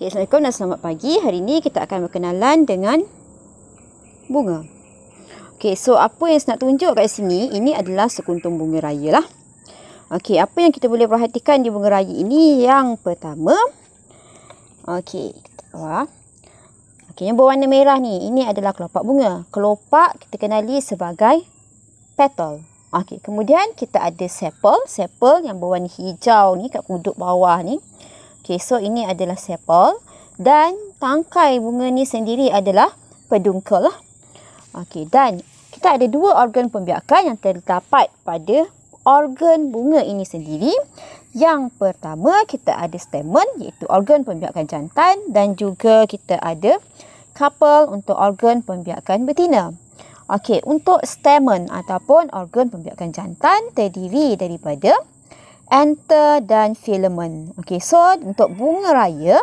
Okay, Assalamualaikum dan selamat pagi. Hari ini kita akan berkenalan dengan bunga. Okay, so apa yang saya nak tunjuk kat sini, ini adalah sekuntum bunga raya lah. Okay, apa yang kita boleh perhatikan di bunga raya ini? Yang pertama, okay, yang berwarna merah ni, ini adalah kelopak bunga. Kelopak kita kenali sebagai petal. Okay, kemudian kita ada sepal. Sepal yang berwarna hijau ni kat kuduk bawah ni. Okay, so ini adalah sepal. Dan tangkai bunga ni sendiri adalah pedungkel lah. Okay, dan kita ada dua organ pembiakan yang terdapat pada organ bunga ini sendiri. Yang pertama, kita ada stamen, iaitu organ pembiakan jantan. Dan juga kita ada carpel untuk organ pembiakan betina. Okey, untuk stamen ataupun organ pembiakan jantan terdiri daripada anther dan filamen. Okey, so untuk bunga raya,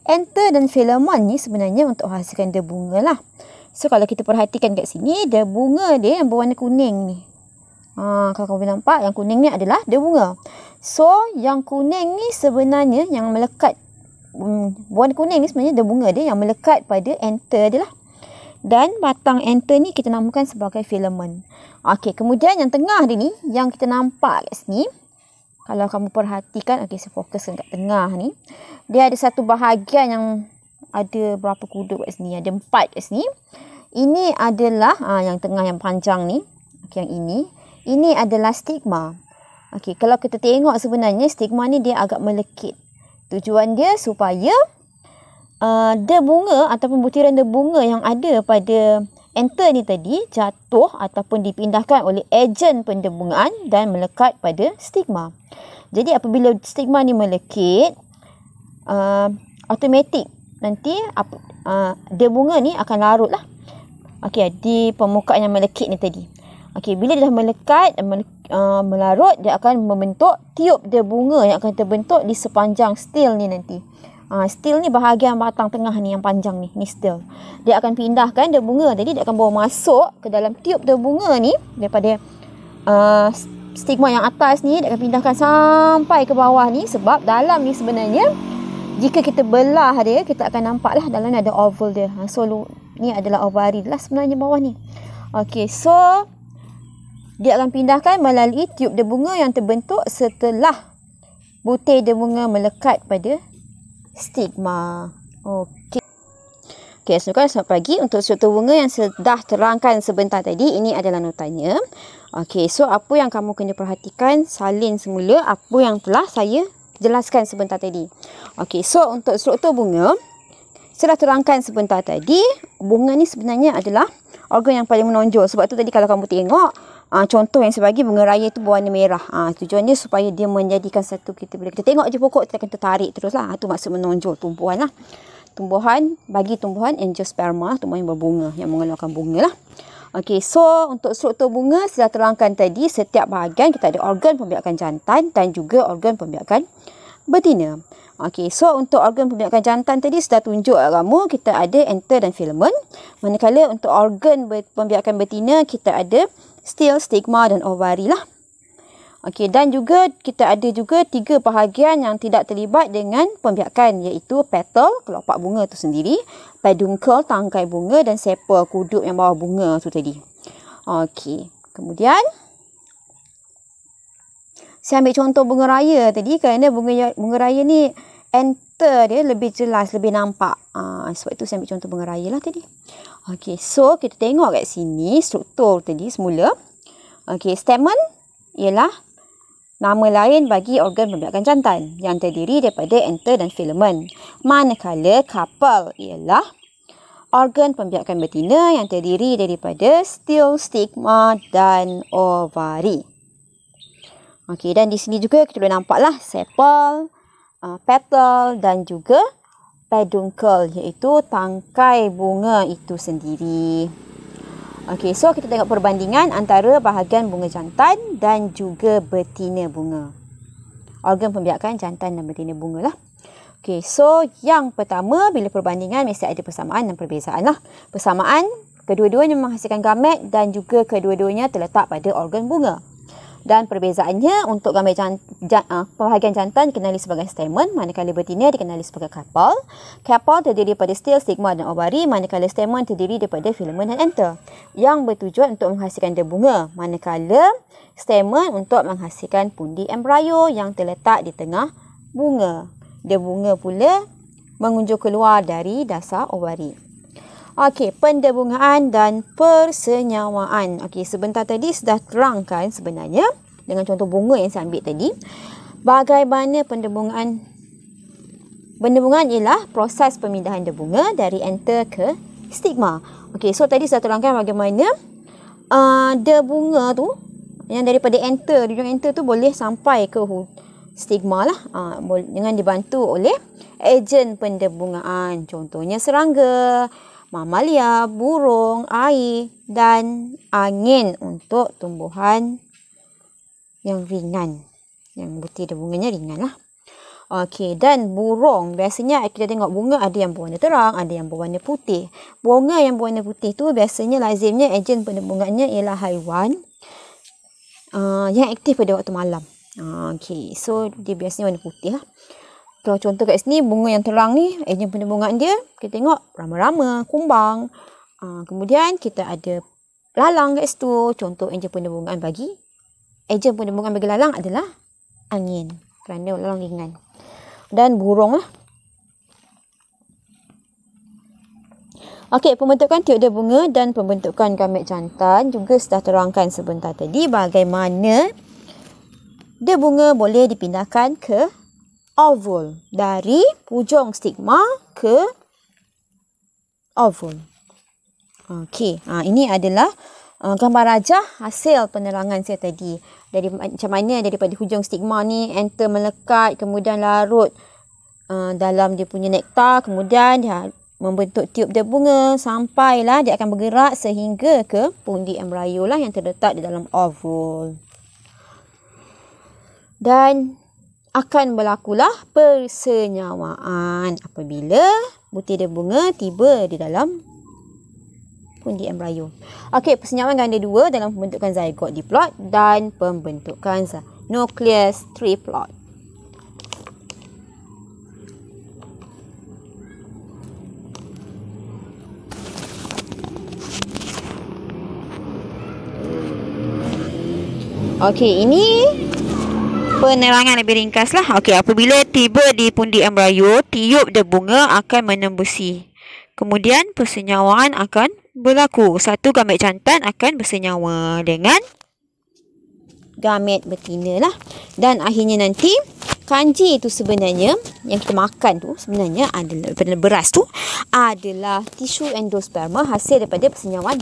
anther dan filamen ni sebenarnya untuk hasilkan dia bunga lah. So kalau kita perhatikan kat sini, dia bunga dia yang berwarna kuning ni. Kalau kamu boleh nampak, yang kuning ni adalah dia bunga. So yang kuning ni sebenarnya yang melekat, warna kuning ni sebenarnya dia bunga dia yang melekat pada anther dia lah. Dan batang anther ni kita namakan sebagai filamen. Okey, kemudian yang tengah dia ni, yang kita nampak kat sini, kalau kamu perhatikan, okey, saya fokuskan kat tengah ni. Dia ada satu bahagian yang ada berapa kuduk kat sini. Ada 4 kat sini. Ini adalah yang tengah yang panjang ni. Okey, yang ini. Ini adalah stigma. Okey, kalau kita tengok sebenarnya stigma ni dia agak melekit. Tujuan dia supaya dia bunga ataupun butiran dia bunga yang ada pada anther ni tadi jatuh ataupun dipindahkan oleh ejen pendebungaan dan melekat pada stigma. Jadi apabila stigma ni melekit, automatik nanti dia bunga ni akan larut lah. Okey, di permukaan yang melekit ni tadi. Okey, bila dia dah melekat dan melarut, dia akan membentuk tiup dia bunga yang akan terbentuk di sepanjang stil ni nanti. Stil ni bahagian batang tengah ni yang panjang ni stil. Dia akan pindahkan dia bunga tadi, dia akan bawa masuk ke dalam tiup dia bunga ni daripada stigma yang atas ni, dia akan pindahkan sampai ke bawah ni. Sebab dalam ni sebenarnya, jika kita belah dia, kita akan nampak lah dalam ni ada oval dia. So ni adalah ovari lah sebenarnya bawah ni. Okey, so dia akan pindahkan melalui tiup dia bunga yang terbentuk setelah butir dia bunga melekat pada stigma. Okey. Okey, selamat pagi. Untuk struktur bunga yang sudah terangkan sebentar tadi, ini adalah notanya. Okey, so apa yang kamu kena perhatikan, salin semula apa yang telah saya jelaskan sebentar tadi. Okey, so untuk struktur bunga, saya dah terangkan sebentar tadi, bunga ni sebenarnya adalah organ yang paling menonjol. Sebab tu tadi kalau kamu tengok, contoh yang saya bagi, bunga raya tu berwarna merah. Tujuan dia supaya dia menjadikan satu, bila kita tengok je pokok, kita akan tertarik terus lah. Itu maksud menonjol tumbuhan lah. Bagi tumbuhan angiosperma, tumbuhan yang berbunga, yang mengeluarkan bunga lah. Okey, so untuk struktur bunga, saya terangkan tadi, setiap bahagian kita ada organ pembiakan jantan dan juga organ pembiakan betina. Okey, so untuk organ pembiakan jantan tadi sudah tunjuk kamu, kita ada anther dan filamen. Manakala untuk organ pembiakan betina, kita ada stil, stigma dan ovari lah. Okey, dan juga kita ada juga 3 bahagian yang tidak terlibat dengan pembiakan, iaitu petal, kelopak bunga tu sendiri, peduncle, tangkai bunga, dan sepal, kuduk yang bawah bunga tu tadi. Okey, kemudian saya ambil contoh bunga raya tadi kerana bunga raya ni anther dia lebih jelas, lebih nampak. Sebab itu saya ambil contoh bunga raya lah tadi. Okey, so kita tengok kat sini struktur tadi semula. Okey, stamen ialah nama lain bagi organ pembiakan jantan yang terdiri daripada anther dan filamen. Manakala carpel ialah organ pembiakan betina yang terdiri daripada stil, stigma dan ovari. Okey, dan di sini juga kita boleh nampaklah sepal, petal dan juga peduncle, iaitu tangkai bunga itu sendiri. Okey, so kita tengok perbandingan antara bahagian bunga jantan dan juga betina bunga. Organ pembiakan jantan dan betina bunga lah. Okey, so yang pertama, bila perbandingan mesti ada persamaan dan perbezaan lah. Persamaan, kedua-duanya menghasilkan gamet dan juga kedua-duanya terletak pada organ bunga. Dan perbezaannya untuk gambar pembahagian jantan dikenali sebagai stamen, manakala betina dikenali sebagai carpel. Carpel terdiri daripada stil, stigma dan ovari, manakala stamen terdiri daripada filamen dan anther yang bertujuan untuk menghasilkan dia bunga, manakala stamen untuk menghasilkan pundi embrio yang terletak di tengah bunga. Dia bunga pula mengunjur keluar dari dasar ovari. Okey, pendebungaan dan persenyawaan. Okey, sebentar tadi sudah terangkan sebenarnya dengan contoh bunga yang saya ambil tadi. Bagaimana pendebungaan? Pendebungaan ialah proses pemindahan bunga dari anther ke stigma. Okey, so tadi saya terangkan bagaimana bunga tu yang daripada anther, di ujung anther tu boleh sampai ke stigma lah, dengan dibantu oleh ejen pendebungaan. Contohnya serangga, mamalia, burung, air dan angin untuk tumbuhan yang ringan. Yang butir bunganya ringan lah. Okey, dan burung. Biasanya kita tengok bunga ada yang berwarna terang, ada yang berwarna putih. Bunga yang berwarna putih tu biasanya lazimnya ejen pendebungaannya ialah haiwan yang aktif pada waktu malam. Okey, so dia biasanya warna putih lah. Kalau contoh kat sini, bunga yang terang ni, ejen pendebungaan dia, kita tengok rama-rama, kumbang. Kemudian kita ada lalang kat situ. Contoh ejen pendebungaan bagi lalang adalah angin. Kerana lalang ringan. Dan burung lah. Okey, pembentukan tiup dia bunga dan pembentukan gamet jantan juga sudah terangkan sebentar tadi bagaimana dia bunga boleh dipindahkan ke ovul, dari hujung stigma ke ovul. Okey, ini adalah gambar rajah hasil penerangan saya tadi. Dari macam mana daripada hujung stigma ni anther melekat, kemudian larut dalam dia punya nektar, kemudian dia membentuk tiup dia bunga sampailah dia akan bergerak sehingga ke pundi embrio lah yang terletak di dalam ovul. Dan akan berlakulah persenyawaan apabila butir dia bunga tiba di dalam pundi embrio. Okey, persenyawaan ganda dua dalam pembentukan zygote diplot dan pembentukan nucleus triplot. Okey, ini penerangan lebih ringkas lah. Okey, apabila tiba di pundi embrio, tiup dia bunga akan menembusi. Kemudian persenyawaan akan berlaku. Satu gamet jantan akan bersenyawa dengan gamet betina lah. Dan akhirnya nanti kanji tu sebenarnya yang kita makan tu sebenarnya adalah beras tu adalah tisu endosperma hasil daripada persenyawaan